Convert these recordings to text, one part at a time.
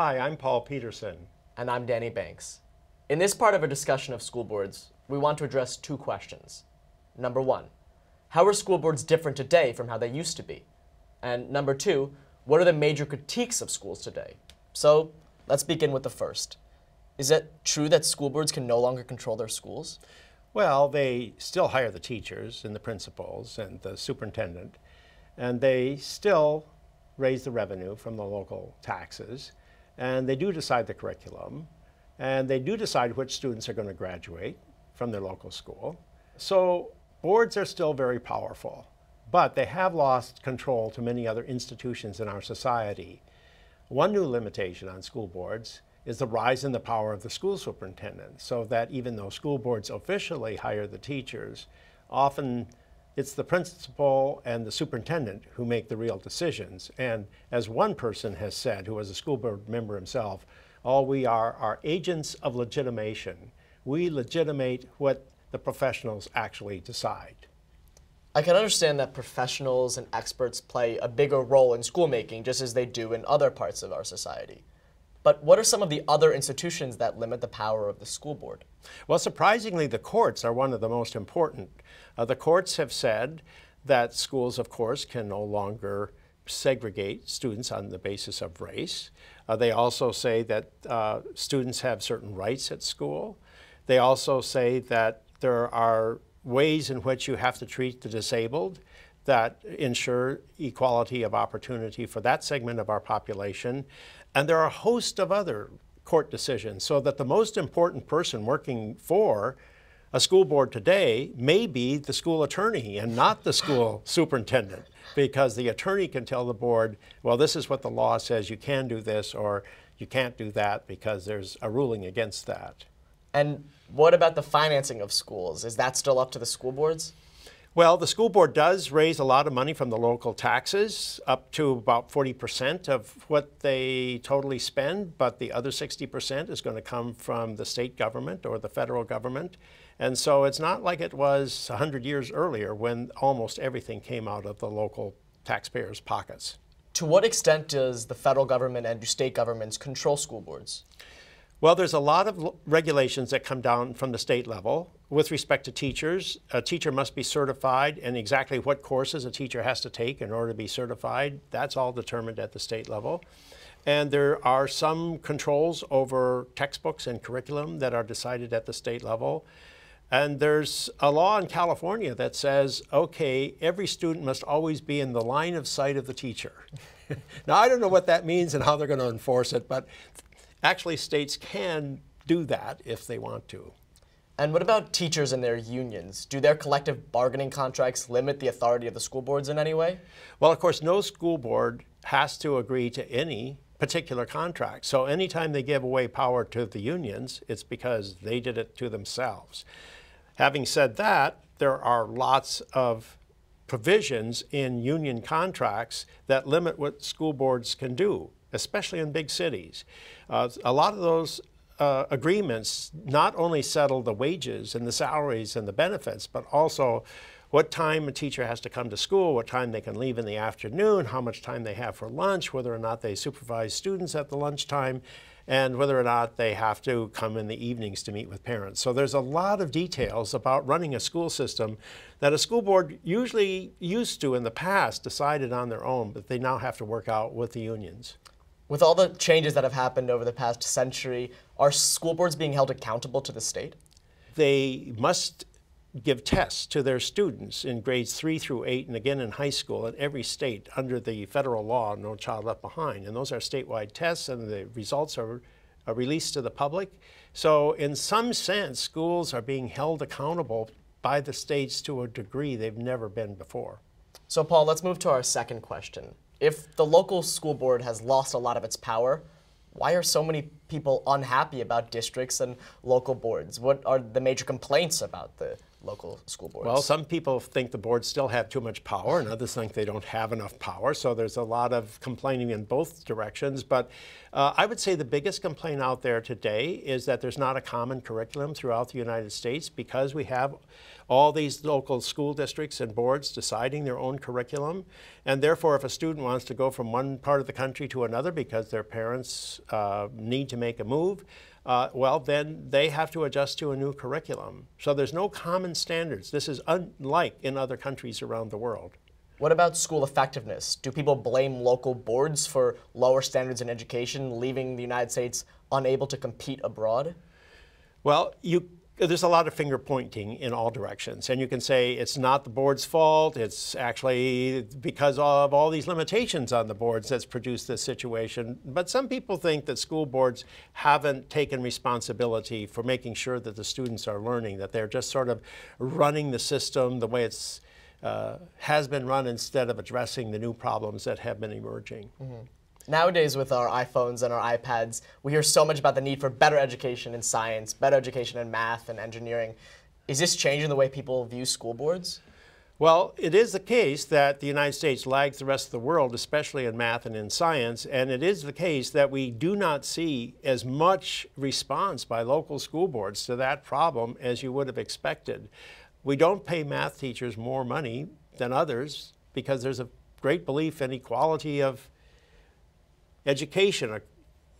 Hi, I'm Paul Peterson. And I'm Danny Banks. In this part of our discussion of school boards, we want to address two questions. Number one, how are school boards different today from how they used to be? And number two, what are the major critiques of schools today? So let's begin with the first. Is it true that school boards can no longer control their schools? Well, they still hire the teachers and the principals and the superintendent, and they still raise the revenue from the local taxes, and they do decide the curriculum, and they do decide which students are going to graduate from their local school. So boards are still very powerful, but they have lost control to many other institutions in our society. One new limitation on school boards is the rise in the power of the school superintendent, so that even though school boards officially hire the teachers, often it's the principal and the superintendent who make the real decisions. And as one person has said, who was a school board member himself, all we are agents of legitimation. We legitimate what the professionals actually decide. I can understand that professionals and experts play a bigger role in schoolmaking, just as they do in other parts of our society. But what are some of the other institutions that limit the power of the school board? Well, surprisingly, the courts are one of the most important. The courts have said that schools, of course, can no longer segregate students on the basis of race. They also say that students have certain rights at school. They also say that there are ways in which you have to treat the disabled that ensure equality of opportunity for that segment of our population. And there are a host of other court decisions, so that the most important person working for a school board today may be the school attorney and not the school superintendent, because the attorney can tell the board, well, this is what the law says, you can do this or you can't do that because there's a ruling against that. And what about the financing of schools? Is that still up to the school boards? Well, the school board does raise a lot of money from the local taxes, up to about 40% of what they totally spend, but the other 60% is going to come from the state government or the federal government. And so it's not like it was 100 years earlier when almost everything came out of the local taxpayers' pockets. To what extent does the federal government and do state governments control school boards? Well, there's a lot of regulations that come down from the state level. With respect to teachers, a teacher must be certified, and exactly what courses a teacher has to take in order to be certified, that's all determined at the state level. And there are some controls over textbooks and curriculum that are decided at the state level. And there's a law in California that says, okay, every student must always be in the line of sight of the teacher. Now, I don't know what that means and how they're going to enforce it, but actually, states can do that if they want to. And what about teachers and their unions? Do their collective bargaining contracts limit the authority of the school boards in any way? Well, of course, no school board has to agree to any particular contract. So anytime they give away power to the unions, it's because they did it to themselves. Having said that, there are lots of provisions in union contracts that limit what school boards can do, especially in big cities. A lot of those agreements not only settle the wages and the salaries and the benefits, but also what time a teacher has to come to school, what time they can leave in the afternoon, how much time they have for lunch, whether or not they supervise students at the lunchtime, and whether or not they have to come in the evenings to meet with parents. So there's a lot of details about running a school system that a school board usually used to in the past decided on their own, but they now have to work out with the unions. With all the changes that have happened over the past century, are school boards being held accountable to the state? They must give tests to their students in grades 3 through 8 and again in high school in every state under the federal law, No Child Left Behind. And those are statewide tests, and the results are released to the public. So in some sense, schools are being held accountable by the states to a degree they've never been before. So Paul, let's move to our second question. If the local school board has lost a lot of its power, why are so many people unhappy about districts and local boards? What are the major complaints about the local school boards? Well, some people think the boards still have too much power, and others think they don't have enough power. So there's a lot of complaining in both directions. But I would say the biggest complaint out there today is that there's not a common curriculum throughout the United States because we have all these local school districts and boards deciding their own curriculum. And therefore, if a student wants to go from one part of the country to another because their parents need to make a move, well, then they have to adjust to a new curriculum. So there's no common standards. This is unlike in other countries around the world. What about school effectiveness? Do people blame local boards for lower standards in education, leaving the United States unable to compete abroad? Well, there's a lot of finger pointing in all directions. And you can say it's not the board's fault. It's actually because of all these limitations on the boards that's produced this situation. But some people think that school boards haven't taken responsibility for making sure that the students are learning, that they're just sort of running the system the way it's has been run instead of addressing the new problems that have been emerging. Mm-hmm. Nowadays, with our iPhones and our iPads, we hear so much about the need for better education in science, better education in math and engineering. Is this changing the way people view school boards? Well, it is the case that the United States lags the rest of the world, especially in math and in science, and it is the case that we do not see as much response by local school boards to that problem as you would have expected. We don't pay math teachers more money than others because there's a great belief in equality of education.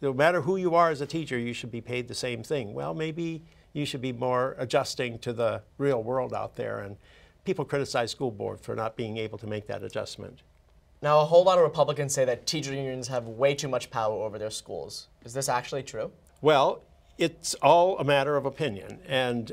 No matter who you are as a teacher, you should be paid the same thing. Well, maybe you should be more adjusting to the real world out there, and people criticize school board for not being able to make that adjustment. Now, a whole lot of Republicans say that teacher unions have way too much power over their schools. Is this actually true? Well, it's all a matter of opinion, and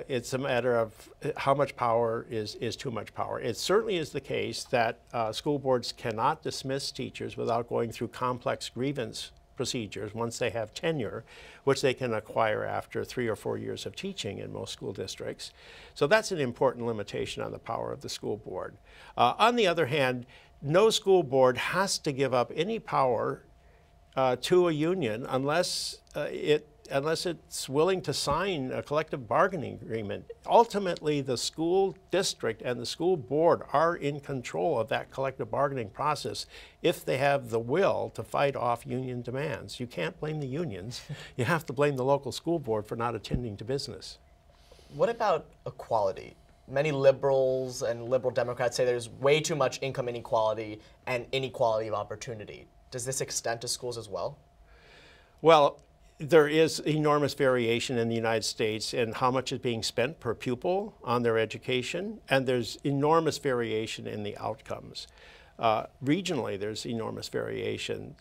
it's a matter of how much power is too much power. It certainly is the case that school boards cannot dismiss teachers without going through complex grievance procedures once they have tenure, which they can acquire after 3 or 4 years of teaching in most school districts. So that's an important limitation on the power of the school board. On the other hand, no school board has to give up any power to a union unless it's willing to sign a collective bargaining agreement. Ultimately, the school district and the school board are in control of that collective bargaining process if they have the will to fight off union demands. You can't blame the unions. You have to blame the local school board for not attending to business. What about equality? Many liberals and liberal Democrats say there's way too much income inequality and inequality of opportunity. Does this extend to schools as well? Well, there is enormous variation in the United States in how much is being spent per pupil on their education, and there's enormous variation in the outcomes. Regionally, there's enormous variation.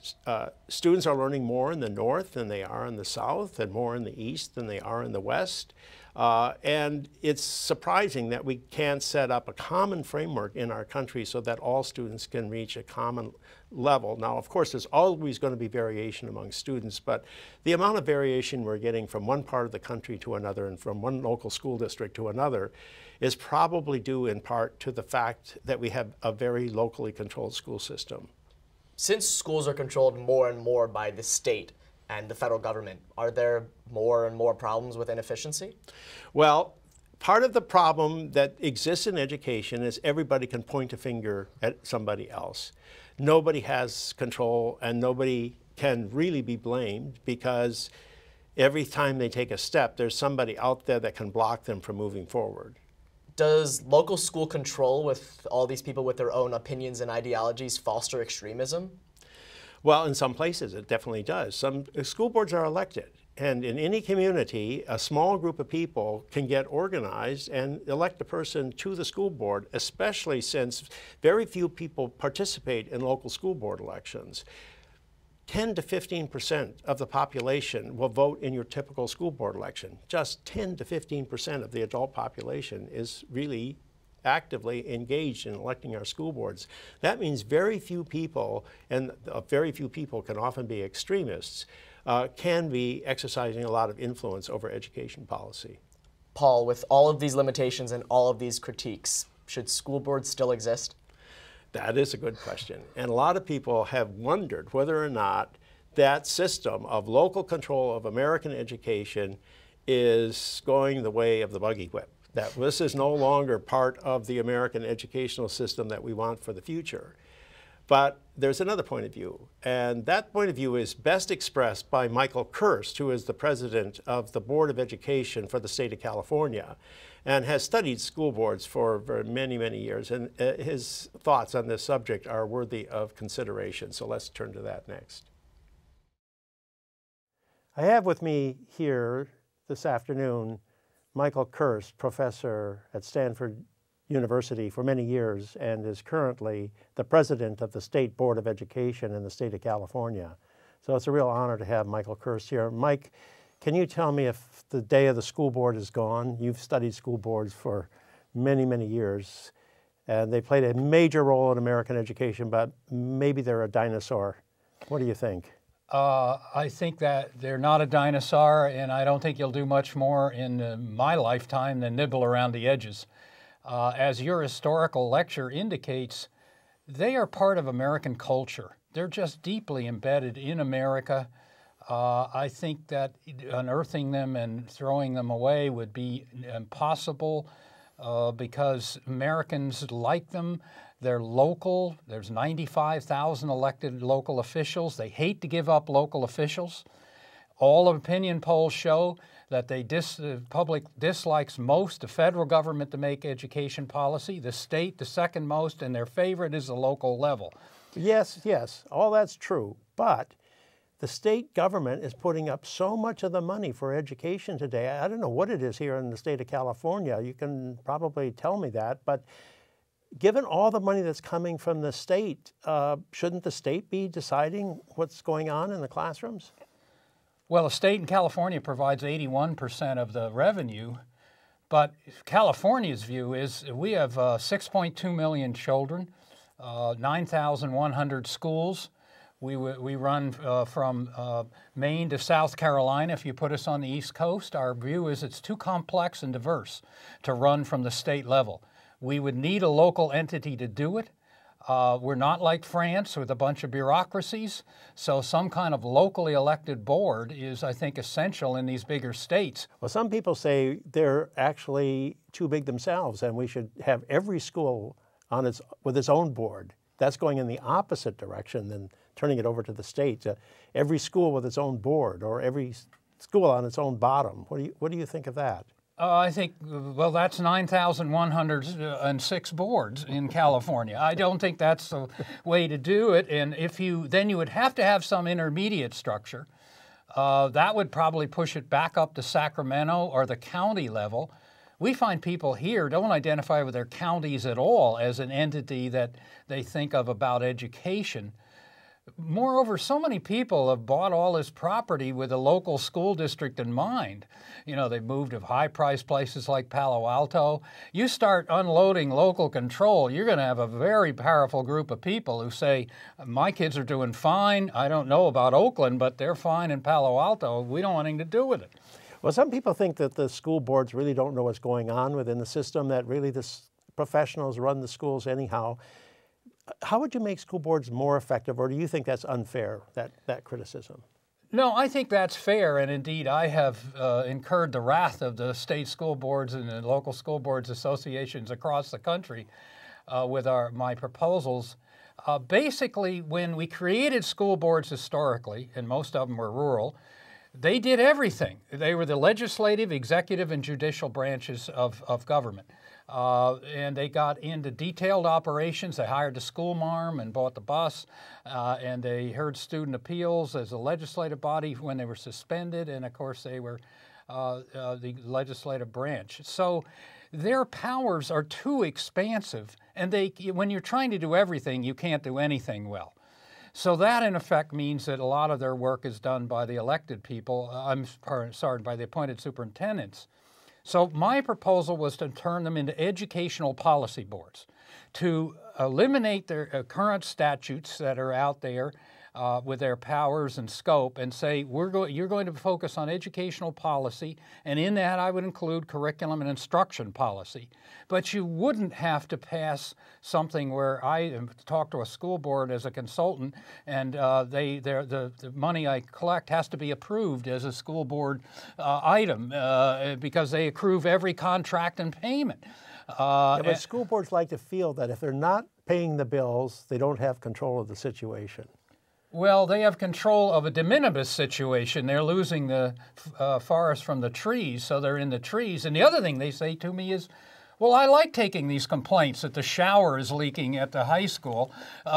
Students are learning more in the North than they are in the South, and more in the East than they are in the West. And it's surprising that we can't set up a common framework in our country so that all students can reach a common level. Now, of course, there's always going to be variation among students, but the amount of variation we're getting from one part of the country to another and from one local school district to another is probably due in part to the fact that we have a very locally controlled school system. Since schools are controlled more and more by the state and the federal government, are there more and more problems with inefficiency? Well, part of the problem that exists in education is everybody can point a finger at somebody else. Nobody has control and nobody can really be blamed because every time they take a step, there's somebody out there that can block them from moving forward. Does local school control with all these people with their own opinions and ideologies foster extremism? Well, in some places it definitely does. Some school boards are elected, and in any community, a small group of people can get organized and elect a person to the school board, especially since very few people participate in local school board elections. 10 to 15% of the population will vote in your typical school board election. Just 10 to 15% of the adult population is really actively engaged in electing our school boards. That means very few people, and very few people can often be extremists, can be exercising a lot of influence over education policy. Paul, with all of these limitations and all of these critiques, should school boards still exist? That is a good question. And a lot of people have wondered whether or not that system of local control of American education is going the way of the buggy whip. That this is no longer part of the American educational system that we want for the future. But there's another point of view, and that point of view is best expressed by Michael Kirst, who is the president of the Board of Education for the state of California and has studied school boards for many, many years. And his thoughts on this subject are worthy of consideration. So let's turn to that next. I have with me here this afternoon Michael Kirst, professor at Stanford University for many years and is currently the president of the State Board of Education in the state of California. So it's a real honor to have Michael Kirst here. Mike, can you tell me if the day of the school board is gone? You've studied school boards for many, many years, and they played a major role in American education, but maybe they're a dinosaur. What do you think? I think that they're not a dinosaur, and I don't think you'll do much more in my lifetime than nibble around the edges. As your historical lecture indicates, they are part of American culture. They're just deeply embedded in America. I think that unearthing them and throwing them away would be impossible because Americans like them. They're local. There's 95,000 elected local officials. They hate to give up local officials. All opinion polls show that the public dislikes most the federal government to make education policy, the state the second most, and their favorite is the local level. Yes, yes, all that's true, but the state government is putting up so much of the money for education today. I don't know what it is here in the state of California. You can probably tell me that, but given all the money that's coming from the state, shouldn't the state be deciding what's going on in the classrooms? Well, the state in California provides 81% of the revenue, but California's view is we have 6.2 million children, 9,100 schools. We run from Maine to South Carolina. If you put us on the East Coast, our view is it's too complex and diverse to run from the state level. We would need a local entity to do it. We're not like France with a bunch of bureaucracies, so some kind of locally elected board is, I think, essential in these bigger states. Well, some people say they're actually too big themselves and we should have every school on with its own board. That's going in the opposite direction than turning it over to the state. Every school with its own board or every school on its own bottom. What do you think of that? I think, well, that's 9,106 boards in California. I don't think that's the way to do it. And then you would have to have some intermediate structure. That would probably push it back up to Sacramento or the county level. We find people here don't identify with their counties at all as an entity that they think of about education. Moreover, so many people have bought all this property with a local school district in mind. You know, they've moved to high-priced places like Palo Alto. You start unloading local control, you're going to have a very powerful group of people who say, my kids are doing fine. I don't know about Oakland, but they're fine in Palo Alto. We don't want anything to do with it. Well, some people think that the school boards really don't know what's going on within the system, that really the professionals run the schools anyhow. How would you make school boards more effective, or do you think that's unfair, that criticism? No, I think that's fair, and indeed I have incurred the wrath of the state school boards and the local school boards associations across the country with my proposals. Basically, when we created school boards historically, and most of them were rural, they did everything. They were the legislative, executive, and judicial branches of government. And they got into detailed operations. They hired the school marm and bought the bus, and they heard student appeals as a legislative body when they were suspended, and of course they were the legislative branch. So their powers are too expansive, and when you're trying to do everything, you can't do anything well. So that, in effect, means that a lot of their work is done by the elected people, by the appointed superintendents. So my proposal was to turn them into educational policy boards, to eliminate their current statutes that are out there with their powers and scope and say, you're going to focus on educational policy, and in that I would include curriculum and instruction policy. But you wouldn't have to pass something where I talk to a school board as a consultant, and the money I collect has to be approved as a school board item because they approve every contract and payment. Yeah, but school boards like to feel that if they're not paying the bills, they don't have control of the situation. Well, they have control of a de minimis situation. They're losing the forest from the trees, so they're in the trees. And the other thing they say to me is, well, I like taking these complaints that the shower is leaking at the high school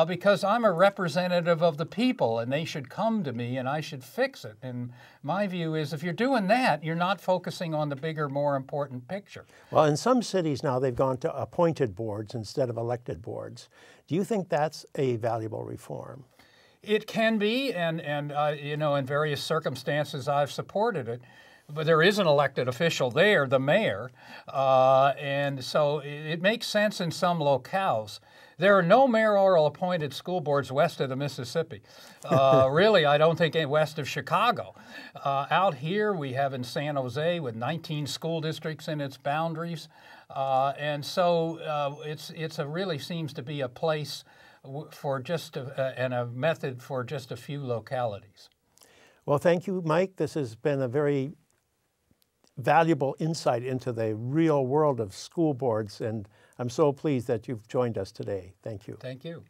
because I'm a representative of the people and they should come to me and I should fix it. And my view is if you're doing that, you're not focusing on the bigger, more important picture. Well, in some cities now, they've gone to appointed boards instead of elected boards. Do you think that's a valuable reform? It can be, and you know, in various circumstances, I've supported it. But there is an elected official there, the mayor, and so it makes sense in some locales. There are no mayoral appointed school boards west of the Mississippi. Really, I don't think west of Chicago. Out here, we have in San Jose with 19 school districts in its boundaries, and so it's really seems to be a place for just and a method for just a few localities. Well, thank you, Mike. This has been a very valuable insight into the real world of school boards, and I'm so pleased that you've joined us today. Thank you. Thank you.